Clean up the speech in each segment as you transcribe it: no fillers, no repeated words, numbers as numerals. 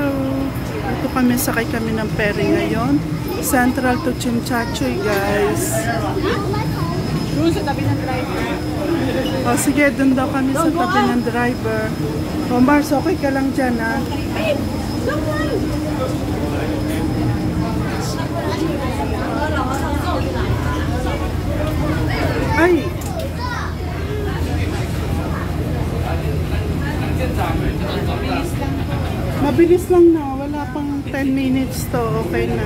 Hello! Ito kami, sakay kami ng ferry ngayon. Central to Chinchachoy, guys. Doon sa tabi ng driver. O sige, doon daw kami sa tabi ng driver. O Mars, okay ka lang dyan, ha? Ay! Mabilis lang na. Wala pang 10 minutes to. Okay na.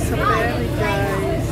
Sa ferry, guys.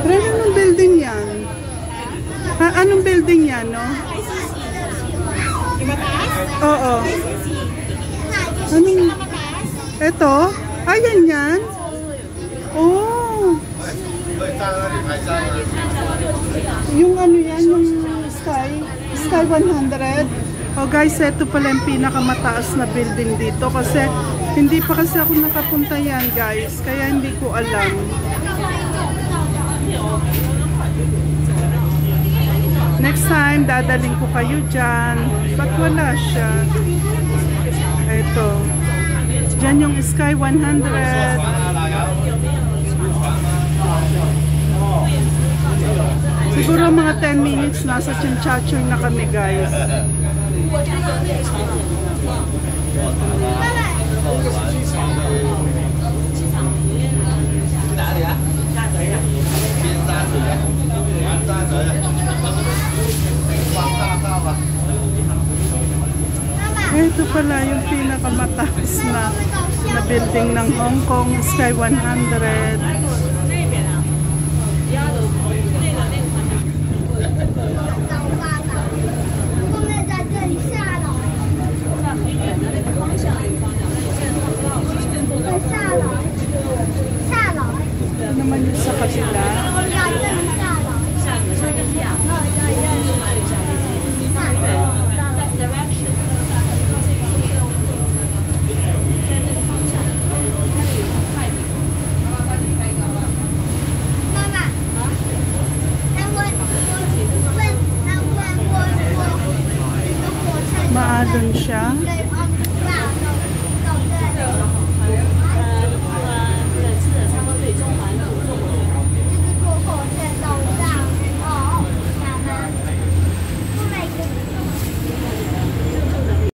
Pero anong building yan? Ha, anong building yan, no? Oo. Anong? Ito? Ayan yan? Oh. Yung ano yan, yung Sky 100. Oh guys, ito pala yung pinakamataas na building dito kasi hindi pa kasi ako nakapunta yan, guys. Kaya hindi ko alam. Next time, dadaling ko kayo dyan. Ba't wala siya? Ito. Dyan yung Sky 100. Siguro mga 10 minutes nasa Chinchachoy na kami, guys. Ito pala yung pinakamataas na building ng Hong Kong, Sky 100.